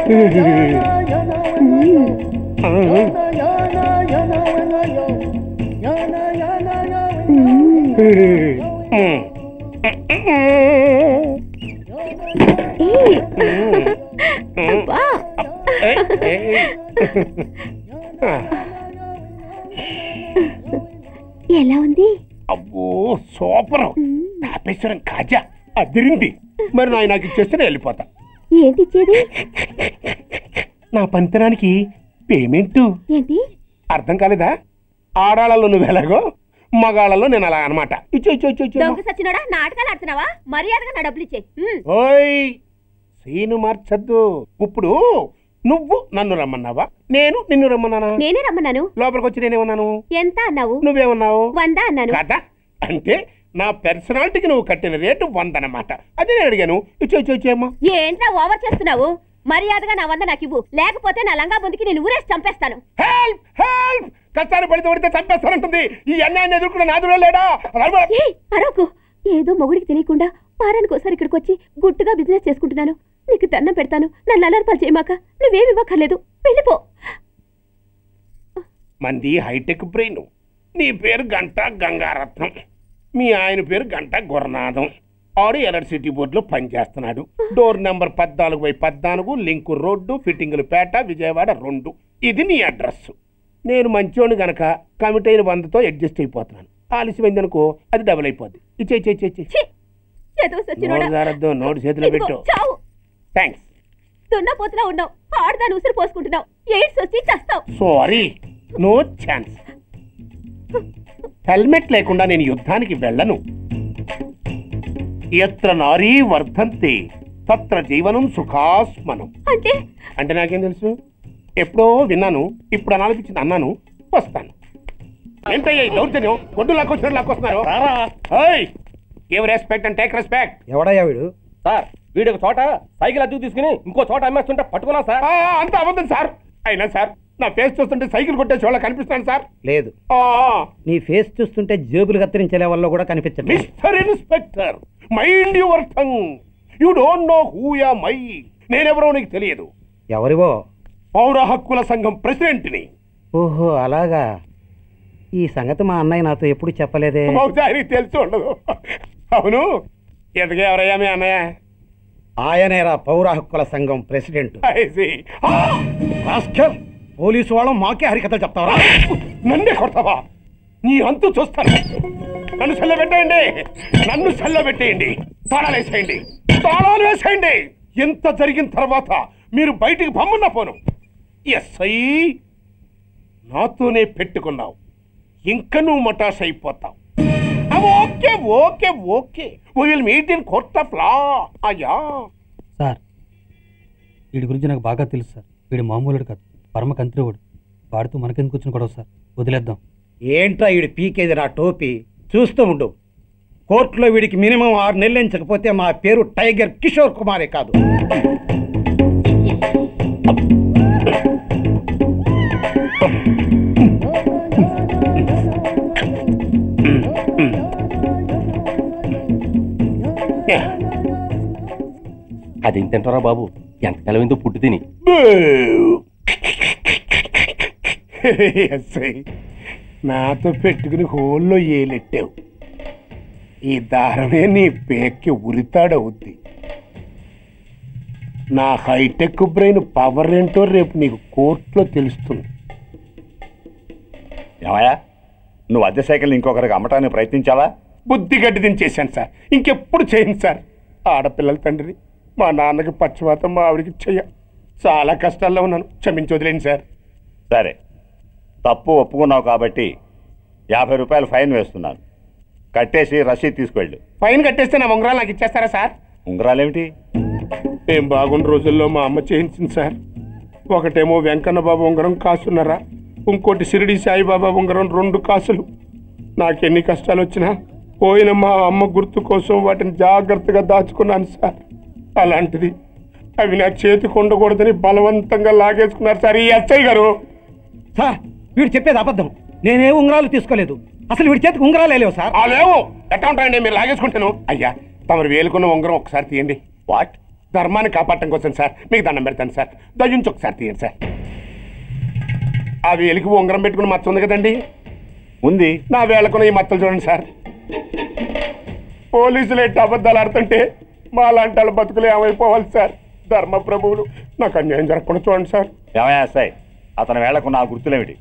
ఎలా ఉంది? అబ్బో సూపర్. తాపేశ్వరం కాజా అదిరింది. మరి నాకు ఇచ్చేస్తే నేను వెళ్ళిపోతా. ఏంటి ఇచ్చేది? నా పంతనానికి పేమెంట్. ఏంటి అర్థం కాలేదా? ఆడాళ్ళలో నువ్వు ఎలాగో మగాళ్ళలో నేను అలా అనమాట. నాటకాలు ఆడుతున్నావా? మర్యాదగా నా డబ్బులు ఇచ్చే. ఓయ్ సీను మార్చద్దు. ఇప్పుడు నువ్వు నన్ను రమ్మన్నావా, నేను నిన్ను రమ్మన్నానా? నేనే రమ్మన్నాను. లోపలికి వచ్చి నేనేమన్నాను? ఎంత అన్నావు? నువ్వేమన్నావు? 100 అన్నాను కదా. అంటే నా పర్సనాలిటీకి నువ్వు కట్టిన రేటు 100 అన్నమాట. అదే నేను అడిగాను. ఇచ్చేమ్మా. ఏంట్రా ఓవర్ చేస్తున్నావు? మర్యాదగా నా 100 నాకు ఇవ్వు, లేకపోతే నా లంగా బొందికి నేను ఊరేసి చంపేస్తాను. Help help. కష్టాన్ని పడితే చంపేస్తానంటుంది. ఈ అన్యాయాన్ని ఎదుర్కొన్న నాదుడే లేడా? అరకు ఏదో మొగుడికి తెలియకుండా వారానికి ఒకసారి ఇక్కడికి వచ్చి గుట్టుగా బిజినెస్ చేసుకుంటున్నాను. నీకు దండం పెడతాను, నన్ను అలర్పాలు చేయమాక. నువ్వేమి ఇవ్వక్కర్లేదు, వెళ్ళిపో. మంది హైటెక్ బ్రెయిన్. నీ పేరు గంటా గంగారత్నం, మీ ఆయన పేరు గంటా గురనాథం. ఆడు ఎలక్ట్రిసిటీ బోర్డులో పనిచేస్తున్నాడు. డోర్ నెంబర్ 14/14, లింకు రోడ్డు, ఫిట్టింగులు పేట, విజయవాడ 2. ఇది నీ అడ్రస్. నేను మంచోని గనక కమిట్ అయిన 100తో అడ్జస్ట్ అయిపోతున్నాను. ఆలస్యమైంది అనుకో అది డబుల్ అయిపోద్ది. నోటు చేతిలో పెట్టు. థ్యాంక్స్. దున్నపోతులా ఉన్నావు, ఆడదాని ఉసిరు పోసుకుంటున్నావు. ఎయిడ్స్ వచ్చి చస్తావు. Sorry, no chance. హెల్మెట్ లేకుండా నేను యుద్ధానికి వెళ్ళను. ఎత్ర నారీ వర్ధంతే తత్ర జీవనం సుఖాస్మనం. అంటే నాకేం తెలుసు? ఎప్పుడో విన్నాను, ఇప్పుడు అనాలనిపించింది అన్నాను. వస్తాను. ఏంటయ్యా ఈ దౌర్జన్యం? గొడ్డు లాక్కొస్తున్నారు. Give respect and take respect. ఎవడయ్యా వీడు? సార్ వీడు ఒక చోట సైకిల్ అద్దెకు తీసుకుని ఇంకో చోట అమ్మేస్తుంటే పట్టుకున్నా సార్. అంత అబద్ధం సార్. అయినా సార్ నా ఫేస్ చూస్తుంటే సైకిల్ కొట్టేసి వాళ్ళ కనిపిస్తాను సార్. లేదు, నీ ఫేస్ చూస్తుంటే జేబులు కత్తిరించే లెవెల్లో కూడా కనిపించండి. Mister inspector, mind your tongue. You don't know who am I. నేనెవరో నీకు తెలియదు. ఎవరివో? పౌర హక్కుల సంఘం ప్రెసిడెంట్ని. ఓహో అలాగా. ఈ సంగతి మా అన్నయ్య నాతో ఎప్పుడు చెప్పలేదే. బహుశా తెలిసి ఉండదు. అవును, ఎదగా ఎవరయ్యా మీ అన్నయ్య? ఆయనేరా పౌర హక్కుల సంఘం ప్రెసిడెంట్. పోలీసు వాళ్ళం మాకే హరికథలు చెప్తావరా? నన్నే కొడతావా? నీ అంతు చూస్తాను. నన్ను సెల్లబెట్టేయండి. తాళాలు వేసేయండి. ఎంత జరిగిన తర్వాత మీరు బయటికి పొమ్మన్న పోను. ఎస్ఐ నాతోనే పెట్టుకున్నావు, ఇంకా నువ్వు మటాష్ అయిపోతావు. Okay okay okay, we will meet in court of law. అయ్యా సార్, వీడి గురించి నాకు బాగా తెలుసు సార్. వీడి మామూలుడు కాదు, పరమ కంత్రివుడు. వాడితో మనకెందుకు వచ్చిన గొడవ సార్? వదిలేద్దాం. ఏంట్రా వీడి పీకేది నా టోపీ? చూస్తూ ఉండు. కోర్టులో వీడికి మినిమం 6 నెలలు ఎంచకపోతే మా పేరు టైగర్ కిషోర్ కుమారే కాదు. అదేం తింటారా బాబు? ఎంతకాలం ఏందో పుట్టి తిని. నాతో పెట్టుకుని హోల్లో ఏలెట్టావు. ఈ దారమే నీ పేక్కి ఉరితాడవుద్ది. నా హైటెక్ బ్రెయిన్ పవర్ ఏంటో రేపు నీకు కోర్టులో తెలుస్తుంది. ఏమయ్యా, నువ్వు అద్దె సైకిల్ ఇంకొకరికి అమ్మటానికి ప్రయత్నించావా? బుద్ధి గడ్డి దించేశాను సార్, ఇంకెప్పుడు చేయను సార్. ఆడపిల్లల తండ్రిని, మా నాన్నకి పక్షవాతం, మా ఆవిడికి చెయ్య. చాలా కష్టాల్లో ఉన్నాను, క్షమించి వదిలేండి సార్. సరే, తప్పు ఒప్పుకున్నావు కాబట్టి 50 రూపాయలు ఫైన్ వేస్తున్నాను. కట్టేసి రసీదు తీసుకెళ్ళు. ఫైన్ కట్టేస్తే నా ఉంగరాలు నాకు ఇచ్చేస్తారా సార్? ఉంగరాలేమిటి? ఏం బాగున్న రోజుల్లో మా అమ్మ చేయించింది సార్. ఒకటేమో వెంకన్న బాబు ఉంగరం కాసున్నరా, ఇంకోటి షిరిడి సాయిబాబా ఉంగరం 2 కాసులు. నాకెన్ని కష్టాలు వచ్చినా పోయిన మా అమ్మ గుర్తు కోసం వాటిని జాగ్రత్తగా దాచుకున్నాను సార్. అలాంటిది అవి నా చేతికి ఉండకూడదని బలవంతంగా లాగేసుకున్నారు సార్ ఈ ఎస్ఐ గారు. సార్, వీడు చెప్పేది అబద్ధం. నేనే ఉంగరాలు తీసుకోలేదు. అసలు వీడి చేతికి ఉంగరాలు లేవు సార్. లేవు. ఎట్లా ఉంటాయండి మీరు లాగేసుకుంటాను? అయ్యా, తమరు వేలుకున్న ఉంగరం ఒకసారి తీయండి. వాట్? ధర్మాన్ని కాపాడటం కోసం సార్ మీకు దండం పెడతాను సార్. దయ్యుంచి ఒకసారి తీయండి సార్. ఆ వేలికి ఉంగరం పెట్టుకుని మచ్చ ఉంది కదండి, ఉంది. నా వేళకున్న ఈ మచ్చలు చూడండి సార్. పోలీసులు ఎట్టి అబద్ధాలు ఆడుతుంటే మా లాంటి వాళ్ళ బతుకులు ఏమైపోవాలి సార్. ధర్మ ప్రభువులు నాకు అన్యాయం జరగకుండా చూడండి సార్. ఏమయ్యా సార్, అతని వేళకున్న ఆ గుర్తులేమిటి?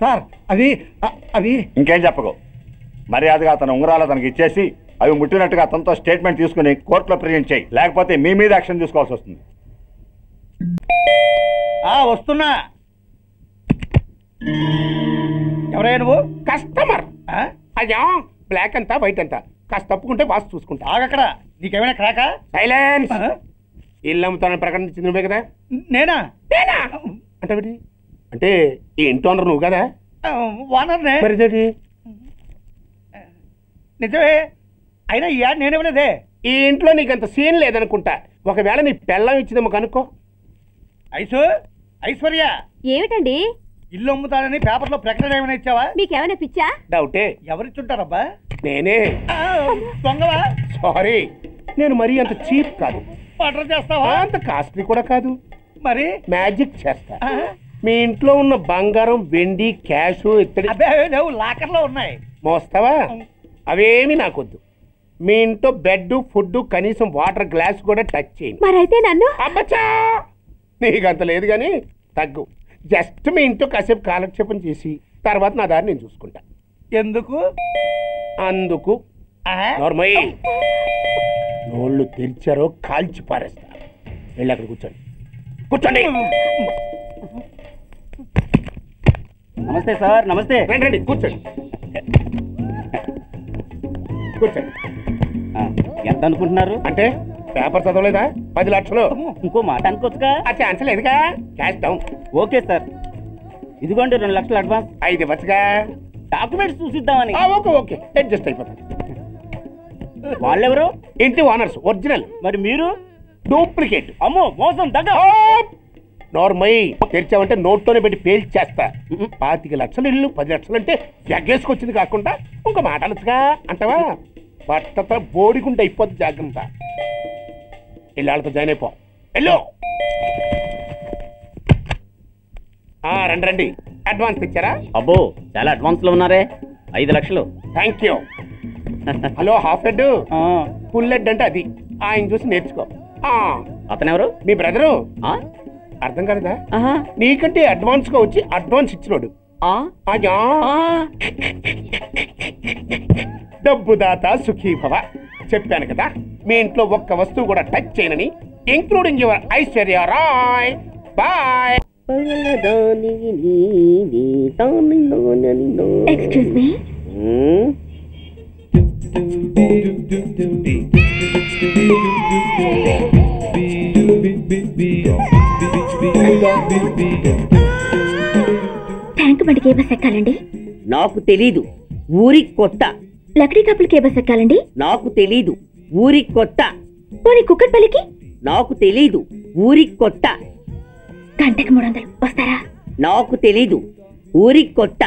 సార్ అవి అవి ఇంకేం చెప్పకు. మర్యాదగా అతని ఉంగరాలు అతనికి ఇచ్చేసి అవి ముట్టినట్టుగా అతనితో స్టేట్మెంట్ తీసుకుని కోర్టులో ప్రెజెంట్ చేయి, లేకపోతే మీ మీద యాక్షన్ తీసుకోవాల్సి వస్తుంది. వస్తున్నా. ఎవరైనా నువ్వు? కస్టమర్. అయ్యా బ్లాక్ అంతా వైట్ అంతా కాస్త తప్పుకుంటే వాసు చూసుకుంటా. ఆగక్కడ, నీకేమైనా క్రాకా? సైలెన్స్. ఇల్లు అమ్ముతానని ప్రకటించింది నువ్వే కదా? నేనా? అంటే అంటే ఈ ఇంటి ఓనర్ నువ్వు కదా? ఓనర్నే. మరి నిజమే, అయినా ఈ యాడ్ నేనేమనేదే. ఈ ఇంట్లో నీకు అంత సీన్ లేదనుకుంటా. ఒకవేళ నీ పెళ్ళం ఇచ్చిందేమో కనుక్కో. ఐశ్వర్య, ఏమిటండి ఇల్లు అమ్ముతానని పేపర్లో ప్రకటన ఏమైనా ఇచ్చావా? మీకేమైనా పిచ్చా? డౌటే. ఎవరిచ్చుంటారబ్బా? నేనే. దొంగవా? సారీ, నేను మరీ అంత చీప్ కాదు. ఆర్డర్ చేస్తావా? అంత కాస్ట్లీ కూడా కాదు. మరి మ్యాజిక్ చేస్తా. మీ ఇంట్లో ఉన్న బంగారం, వెండి, క్యాష్, ఇత్తడి లేవు, లాకర్లో ఉన్నాయి. మోస్తావా? అవేమి నాకొద్దు. మీ ఇంట్లో బెడ్, ఫుడ్, కనీసం వాటర్ గ్లాస్ కూడా టచ్ చేయండి. మరైతే నన్ను అబ్బచ్చా, నీకు అంత లేదు కానీ తగ్గు. జస్ట్ మీ ఇంట్లో కాసేపు కాలక్షేపం చేసి తర్వాత నా దారి నేను చూసుకుంటా. ఎందుకు? అందుకు. నార్మల్ నోళ్ళు తెరిచారో కాల్చి పారేస్తా. వెళ్ళి అక్కడ కూర్చోండి. కూర్చోండి. నమస్తే సార్. నమస్తే. రండి రండి, కూర్చోండి. కూర్చోండి. ఎంత అనుకుంటున్నారు? అంటే పేపర్ చదవలేదా? 10 లక్షలు. ఇంకో మాట అనుకోవచ్చుగా. ఆ ఛాన్స్ లేదుగా. Cash down. ఓకే సార్, ఇదిగోండి 2 లక్షలు అడ్వాన్స్. 5 ఇవ్వచ్చుగా. డాక్యుమెంట్స్ చూసిద్దామని. ఓకే ఓకే, అడ్జస్ట్ అయిపోతాను. వాళ్ళెవరు? ఇంటి ఓనర్స్, ఒరిజినల్. మరి మీరు? డూప్లికేట్. అమ్మో, మోసం దగ్గర. నార్మల్ తెరిచామంటే నోట్తోనే పెట్టి పేల్చేస్తా. 25 లక్షలు ఇల్లు 10 లక్షలు అంటే ఎగ్గేసుకొచ్చింది కాకుండా ఇంకో మాట అనొచ్చుగా అంటావా? బట్టతో బోడిగుంటే అయిపోద్ది. జాగ్రత్త. ఇళ్ళతో జాయిన్ అయిపో. వెళ్ళు. రండి రండి. అడ్వాన్స్ ఇచ్చారా? అబ్బో, చాలా అడ్వాన్స్ లో ఉన్నారే. 5 లక్షలు. Thank you. Hello, half head full head అంటే అది. ఆయన చూసి నేర్చుకో. అతనెవరు? మీ బ్రదరు. అర్థం కాలేదా? నీకంటే అడ్వాన్స్ గా వచ్చి అడ్వాన్స్ ఇచ్చినోడు. డబ్బు దాత సుఖీభవ. చెప్పాను కదా, మీ ఇంట్లో ఒక్క వస్తువు కూడా టచ్ చేయనని, including your Aishwarya Rai. Bye. Excuse me. Tank బండికి ఏ బస్ ఎక్కాలండి? నాకు తెలీదు, ఊరి కొత్త. లక్డీ కప్పులకి ఏ బస్ ఎక్కాలండి? నాకు తెలీదు, ఊరి కొత్త. పోనీ కుక్కట్పల్లికి? నాకు తెలీదు, ఊరి కొత్త. గంటకి 300 వస్తారా? నాకు తెలీదు, ఊరి కొత్త.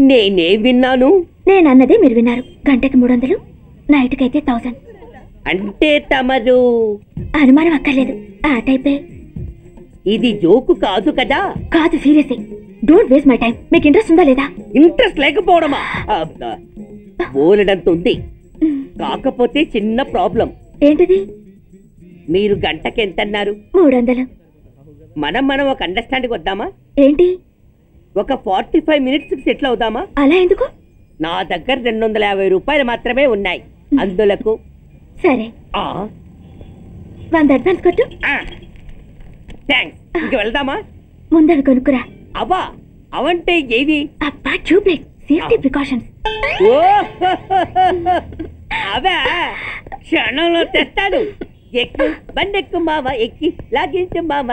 నేనే విన్నాను. నేనన్నదే మీరు విన్నారు. గంటకి 300, నైట్కైతే 1000. అంటే తమరు? అనుమానం అక్కర్లేదు, ఆ టైపే. ఇది జోకు కాదు కదా? కాదు, serious. Don't waste my time. మీకు ఇంట్రెస్ట్ ఉందా లేదా? ఇంట్రెస్ట్ లేకపోవడమా? బోలెడంత ఉంది. కాకపోతే చిన్న ప్రాబ్లం. ఏంటిది? మీరు గంటకి ఎంత అన్నారు? 300. మనం ఒక అండర్స్టాండింగ్ వద్దామా? ఏంటి? ఒక 45 మినిట్స్ సెటిల్ అవుదామా? అలా ఎందుకు? నా దగ్గర 250 రూపాయలు మాత్రమే ఉన్నాయి. అందులకు సరే, 100 అడ్వాన్స్ కొట్టు. థ్యాంక్స్. ఇంక వెళ్దామా? ముందవి కొనుక్కురా. అవా? అవంటే ఏవి? అబ్బా, ట్యూబ్లైట్, సేఫ్టీ ప్రికాషన్స్. అవా? క్షణంలో తెస్తాను. ఎక్కు, బండెక్కు మామ, ఎక్కి లాగించు మామ.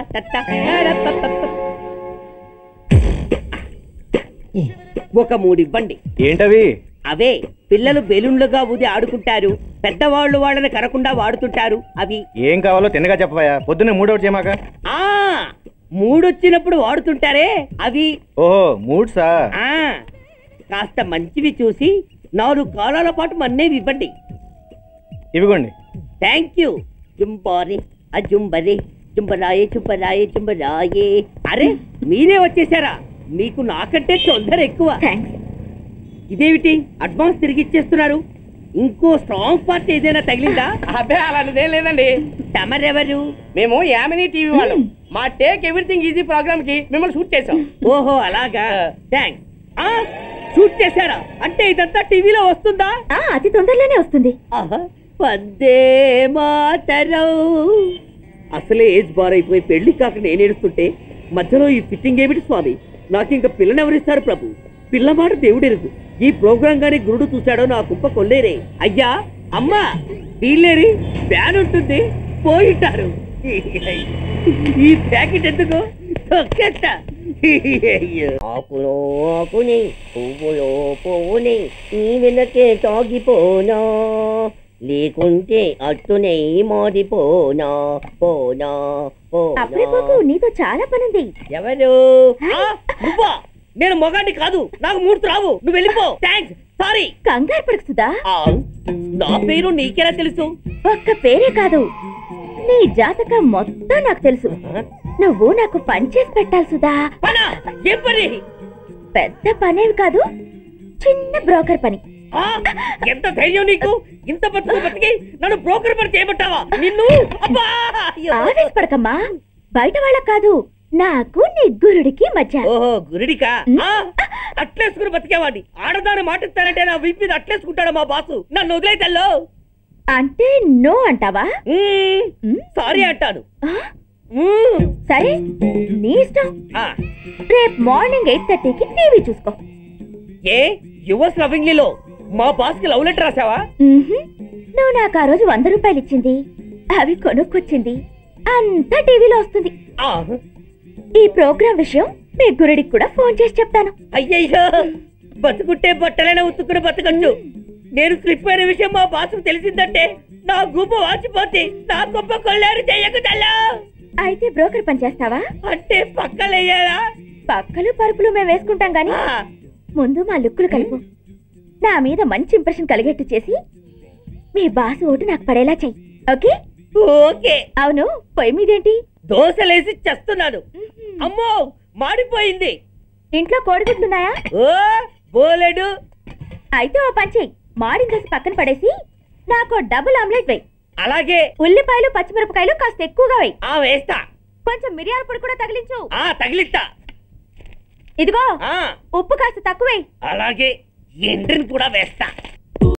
ఒక 3 ఇవ్వండి. ఏంటవి? అవే పిల్లలు బెలూన్లుగా ఊది ఆడుకుంటారు, పెద్దవాళ్ళు వాళ్ళని కరకుండా వాడుతుంటారు. అవి ఏం కావాలో తిన్నగా చెప్పవా? పొద్దున్నే 3 అవుట్ చేయమాక. 3 వచ్చినప్పుడు వాడుతుంటారే అవి. ఓహో, 3 సా? కాస్త మంచివి చూసి 4 కాలాల పాటు మన్నేవి ఇవ్వండి. ఇవ్వండి. Thank you. జుంబారే అజుంబరే చుంబరాయే చుంబరాయే చుంబరాయే. అరే మీరే వచ్చేసారా? మీకు నాకంటే తొందర ఎక్కువ. ఇదేమిటి అడ్వాన్స్ తిరిగి ఇచ్చేస్తున్నారు? ఇంకో స్ట్రాంగ్ పార్ట్ ఏదైనా తగిలిందా? అబ్బే అలాంటిదేం లేదండి. తమరెవరు? మేము యామినీ టీవీ వాళ్ళం. మా టేక్ ఎవ్రీథింగ్ ఈజీ ప్రోగ్రామ్ కి మిమ్మల్ని షూట్ చేసాం. ఓహో అలాగా, థ్యాంక్స్. షూట్ చేశారా? అంటే ఇదంతా టీవీలో వస్తుందా? అతి తొందరలోనే వస్తుంది. వందే మాతరం. అసలే ఏజ్ బార్ అయిపోయి పెళ్లి కాక నేను ఏడుస్తుంటే మధ్యలో ఈ ఫిట్టింగ్ ఏమిటి స్వామి? నాకు ఇంకా పిల్లనెవరిస్తారు ప్రభు? పిల్లమాట దేవుడెరుగు. ఈ ప్రోగ్రాం గాని గురుడు చూశాడో నా కుప్ప కొల్లేరే. అయ్యా అమ్మా వీళ్ళేరి ఫ్యాన్ ఉంటుంది పోయిటారు. ఈ ప్యాకెట్ ఎందుకు తొక్కేస్తా. ఆకులో ఆకుని పువ్వులో పువ్వుని నీ వెనకే తాగిపోనా, లేకుంటే అట్టునే మారిపోనా పోనా పోనా. నీతో చాలా పనుంది. ఎవరు? నువ్వా? నేను మొగాన్ని కాదు, నాకు మూడు రావు. నువ్వు వెళ్ళిపో. థ్యాంక్స్. సారీ. కంగారు పడుతుందా? నా పేరు నీకెలా తెలుసు? ఒక్క పేరే కాదు, నీ జాతకం మొత్తం నాకు తెలుసు. నువ్వు నాకు పని చేసి పెట్టాలి సుధా. ఏం పని? పెద్ద పనేవి కాదు, చిన్న బ్రోకర్ పని. ఎంత ధైర్యం నీకు? ఇంత బతికి నన్ను బ్రోకర్ పని చేయబట్టావా? నిన్ను ఆవేశపడకమ్మా, బయట వాళ్ళకి కాదు, నాకు నీ గురుడికి మధ్య. ఓహో గురుడికా? అట్లేసుకుని బతికేవాడి. ఆడదాని మాటిస్తానంటే నా వీపు మీద అట్లేసుకుంటాడు మా బాసు. నన్ను వదిలేతల్లో. అంటే నో అంటావా? సారీ అంటాను. సరే నీ ఇష్టం. రేపు మార్నింగ్ 8:30కి టీవీ చూసుకో. ఏ యువర్స్ లవింగ్లీలో మా బాస్ కి లవ్ లెటర్ రాసావా? నువ్వు నాకు ఆ రోజు 100 రూపాయలు ఇచ్చింది, అవి కొనుక్కొచ్చింది అంతా టీవీలో వస్తుంది. ఈ ప్రోగ్రాం విషయం మీ గురుడికి కూడా ఫోన్ చేసి చెప్తాను. అయ్యయ్యో, బతుకుంటే బట్టలైనా ఉత్తుకుని బతకచ్చు. నేను స్లిప్ అయిన విషయం మా బాసుకు తెలిసిందంటే నా గూప వాచిపోతే నా గొప్ప కొల్లారు చెయ్యకు తల్లా. అయితే బ్రోకర్ పని చేస్తావా? అంటే పక్కలేయాలా? పక్కలు పరుపులు మేము వేసుకుంటాం గాని ముందు మా లుక్కులు కలుపు. నా మీద మంచి ఇంప్రెషన్ కలిగేట్టు చేసి మీ బాసు ఓటు నాకు పడేలా చెయ్యి. ఓకే? ఓకే. అవును, పొయ్యి మీదేంటి? దోశలేసి చేస్తున్నాను. అమ్మో మాడిపోయింది. ఇంట్లో కోడిగుడ్లున్నాయా? ఓ బోలెడు. అయితే ఓ పని చెయ్యి, మాడిన దోశ పక్కన పడేసి నాకు డబుల్ ఆమ్లెట్ వేయి. అలాగే. ఉల్లిపాయలు పచ్చిమిరపకాయలు కాస్త ఎక్కువగా వేయి. వేస్తా. కొంచెం మిరియాల పొడి కూడా తగిలించు. తగిలిస్తా. ఇదిగో ఉప్పు కాస్త తక్కువే. అలాగే. ఎండ్రిని కూడా వేస్తా.